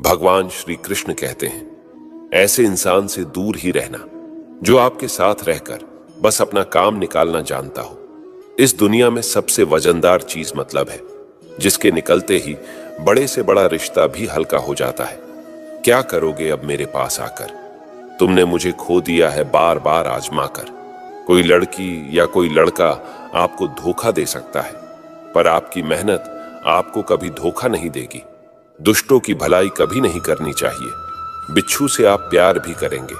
भगवान श्री कृष्ण कहते हैं, ऐसे इंसान से दूर ही रहना जो आपके साथ रहकर बस अपना काम निकालना जानता हो। इस दुनिया में सबसे वजनदार चीज मतलब है, जिसके निकलते ही बड़े से बड़ा रिश्ता भी हल्का हो जाता है। क्या करोगे अब मेरे पास आकर? तुमने मुझे खो दिया है बार बार आजमा कर। कोई लड़की या कोई लड़का आपको धोखा दे सकता है, पर आपकी मेहनत आपको कभी धोखा नहीं देगी। दुष्टों की भलाई कभी नहीं करनी चाहिए। बिच्छू से आप प्यार भी करेंगे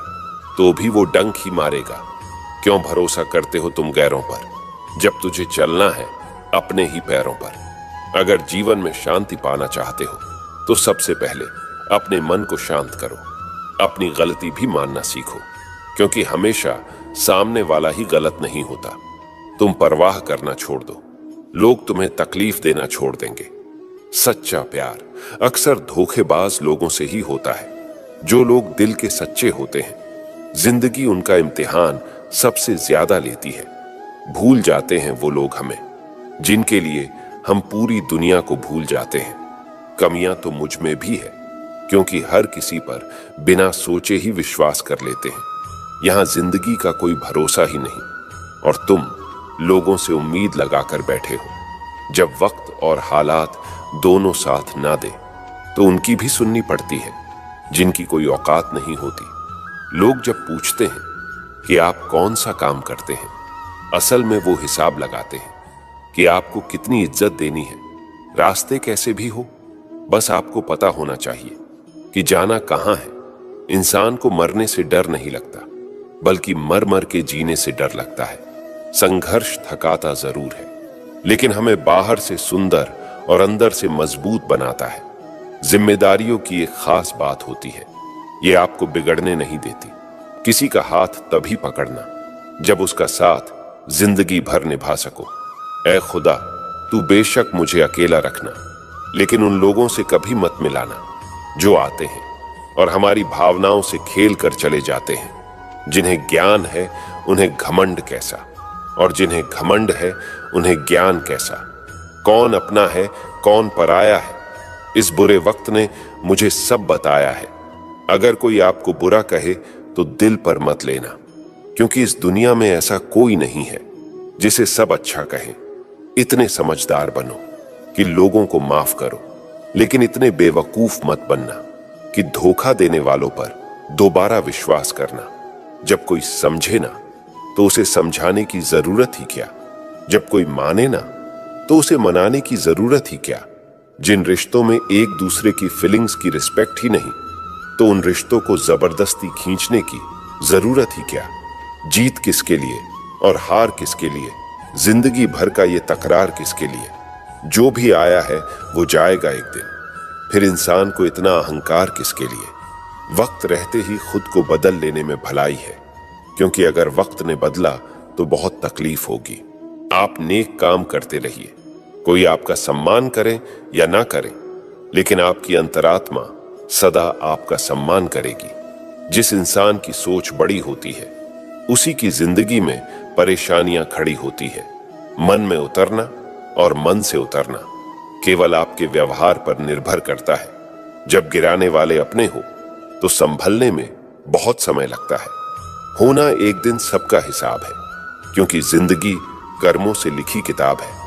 तो भी वो डंक ही मारेगा। क्यों भरोसा करते हो तुम गैरों पर, जब तुझे चलना है अपने ही पैरों पर। अगर जीवन में शांति पाना चाहते हो तो सबसे पहले अपने मन को शांत करो। अपनी गलती भी मानना सीखो, क्योंकि हमेशा सामने वाला ही गलत नहीं होता। तुम परवाह करना छोड़ दो, लोग तुम्हें तकलीफ देना छोड़ देंगे। सच्चा प्यार अक्सर धोखेबाज लोगों से ही होता है। जो लोग दिल के सच्चे होते हैं, जिंदगी उनका इम्तिहान सबसे ज्यादा लेती है। भूल जाते हैं वो लोग हमें, जिनके लिए हम पूरी दुनिया को भूल जाते हैं। कमियां तो मुझ में भी है, क्योंकि हर किसी पर बिना सोचे ही विश्वास कर लेते हैं। यहां जिंदगी का कोई भरोसा ही नहीं, और तुम लोगों से उम्मीद लगाकर बैठे हो। जब वक्त और हालात दोनों साथ ना दे तो उनकी भी सुननी पड़ती है, जिनकी कोई औकात नहीं होती। लोग जब पूछते हैं कि आप कौन सा काम करते हैं, असल में वो हिसाब लगाते हैं कि आपको कितनी इज्जत देनी है। रास्ते कैसे भी हो, बस आपको पता होना चाहिए कि जाना कहां है। इंसान को मरने से डर नहीं लगता, बल्कि मर मर के जीने से डर लगता है। संघर्ष थकाता जरूर है, लेकिन हमें बाहर से सुंदर और अंदर से मजबूत बनाता है। जिम्मेदारियों की एक खास बात होती है, ये आपको बिगड़ने नहीं देती। किसी का हाथ तभी पकड़ना जब उसका साथ जिंदगी भर निभा सको। ऐ खुदा, तू बेशक मुझे अकेला रखना, लेकिन उन लोगों से कभी मत मिलाना जो आते हैं और हमारी भावनाओं से खेल कर चले जाते हैं। जिन्हें ज्ञान है उन्हें घमंड कैसा, और जिन्हें घमंड है उन्हें ज्ञान कैसा। कौन अपना है कौन पराया है, इस बुरे वक्त ने मुझे सब बताया है। अगर कोई आपको बुरा कहे तो दिल पर मत लेना, क्योंकि इस दुनिया में ऐसा कोई नहीं है जिसे सब अच्छा कहें। इतने समझदार बनो कि लोगों को माफ करो, लेकिन इतने बेवकूफ मत बनना कि धोखा देने वालों पर दोबारा विश्वास करना। जब कोई समझे ना तो उसे समझाने की जरूरत ही क्या। जब कोई माने ना तो उसे मनाने की जरूरत ही क्या। जिन रिश्तों में एक दूसरे की फीलिंग्स की रिस्पेक्ट ही नहीं, तो उन रिश्तों को जबरदस्ती खींचने की जरूरत ही क्या। जीत किसके लिए और हार किसके लिए, जिंदगी भर का ये तकरार किसके लिए। जो भी आया है वो जाएगा एक दिन, फिर इंसान को इतना अहंकार किसके लिए। वक्त रहते ही खुद को बदल लेने में भलाई है, क्योंकि अगर वक्त ने बदला तो बहुत तकलीफ होगी। आप नेक काम करते रहिए, कोई आपका सम्मान करे या ना करे, लेकिन आपकी अंतरात्मा सदा आपका सम्मान करेगी। जिस इंसान की सोच बड़ी होती है, उसी की जिंदगी में परेशानियां खड़ी होती है। मन में उतरना और मन से उतरना केवल आपके व्यवहार पर निर्भर करता है। जब गिराने वाले अपने हो तो संभलने में बहुत समय लगता है। होना एक दिन सबका हिसाब है, क्योंकि जिंदगी कर्मों से लिखी किताब है।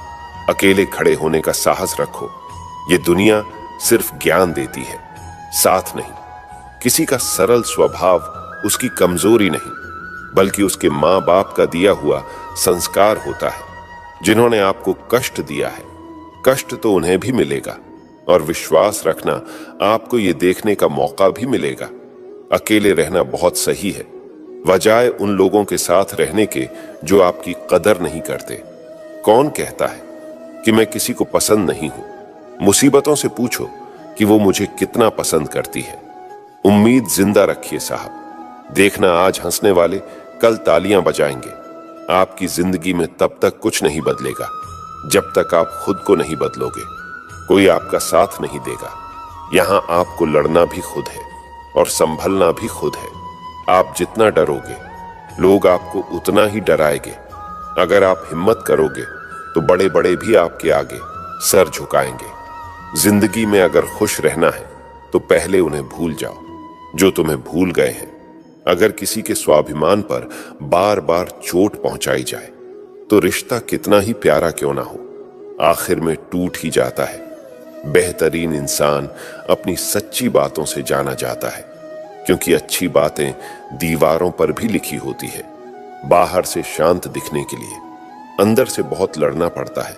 अकेले खड़े होने का साहस रखो। ये दुनिया सिर्फ ज्ञान देती है, साथ नहीं। किसी का सरल स्वभाव उसकी कमजोरी नहीं, बल्कि उसके माँ बाप का दिया हुआ संस्कार होता है। जिन्होंने आपको कष्ट दिया है, कष्ट तो उन्हें भी मिलेगा, और विश्वास रखना आपको ये देखने का मौका भी मिलेगा। अकेले रहना बहुत सही है, बजाय उन लोगों के साथ रहने के जो आपकी कदर नहीं करते। कौन कहता है कि मैं किसी को पसंद नहीं हूं? मुसीबतों से पूछो कि वो मुझे कितना पसंद करती है। उम्मीद जिंदा रखिए साहब, देखना आज हंसने वाले कल तालियां बजाएंगे। आपकी जिंदगी में तब तक कुछ नहीं बदलेगा जब तक आप खुद को नहीं बदलोगे। कोई आपका साथ नहीं देगा। यहां आपको लड़ना भी खुद है और संभलना भी खुद है। आप जितना डरोगे, लोग आपको उतना ही डराएंगे। अगर आप हिम्मत करोगे तो बड़े बड़े भी आपके आगे सर झुकाएंगे। जिंदगी में अगर खुश रहना है तो पहले उन्हें भूल जाओ जो तुम्हें भूल गए हैं। अगर किसी के स्वाभिमान पर बार बार चोट पहुंचाई जाए तो रिश्ता कितना ही प्यारा क्यों ना हो, आखिर में टूट ही जाता है। बेहतरीन इंसान अपनी सच्ची बातों से जाना जाता है, क्योंकि अच्छी बातें दीवारों पर भी लिखी होती है। बाहर से शांत दिखने के लिए अंदर से बहुत लड़ना पड़ता है।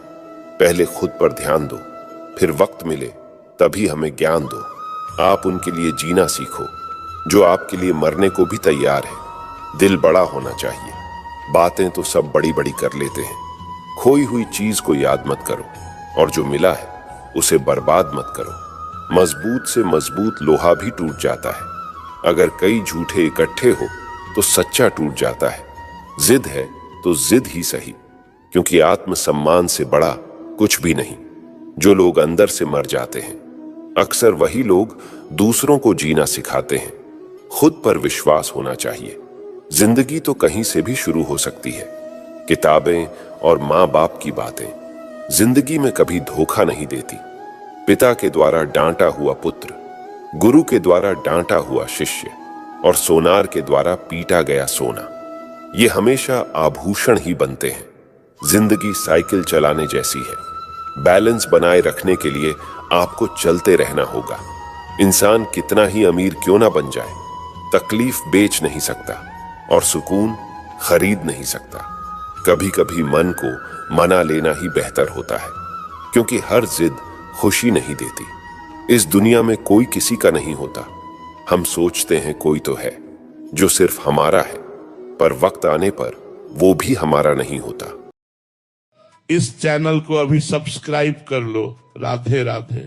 पहले खुद पर ध्यान दो, फिर वक्त मिले तभी हमें ज्ञान दो। आप उनके लिए जीना सीखो जो आपके लिए मरने को भी तैयार है। दिल बड़ा होना चाहिए। बातें तो सब बड़ी बड़ी कर लेते हैं। खोई हुई चीज को याद मत करो और जो मिला है उसे बर्बाद मत करो। मजबूत से मजबूत लोहा भी टूट जाता है। अगर कई झूठे इकट्ठे हो तो सच्चा टूट जाता है। जिद है तो जिद ही सही, क्योंकि आत्मसम्मान से बड़ा कुछ भी नहीं। जो लोग अंदर से मर जाते हैं अक्सर वही लोग दूसरों को जीना सिखाते हैं। खुद पर विश्वास होना चाहिए। जिंदगी तो कहीं से भी शुरू हो सकती है। किताबें और माँ बाप की बातें जिंदगी में कभी धोखा नहीं देती। पिता के द्वारा डांटा हुआ पुत्र, गुरु के द्वारा डांटा हुआ शिष्य और सोनार के द्वारा पीटा गया सोना, ये हमेशा आभूषण ही बनते हैं। जिंदगी साइकिल चलाने जैसी है। बैलेंस बनाए रखने के लिए आपको चलते रहना होगा। इंसान कितना ही अमीर क्यों ना बन जाए, तकलीफ बेच नहीं सकता और सुकून खरीद नहीं सकता। कभी कभी मन को मना लेना ही बेहतर होता है, क्योंकि हर जिद खुशी नहीं देती। इस दुनिया में कोई किसी का नहीं होता। हम सोचते हैं कोई तो है जो सिर्फ हमारा है, पर वक्त आने पर वो भी हमारा नहीं होता। इस चैनल को अभी सब्सक्राइब कर लो। राधे राधे।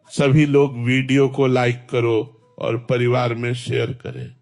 सभी लोग वीडियो को लाइक करो और परिवार में शेयर करें।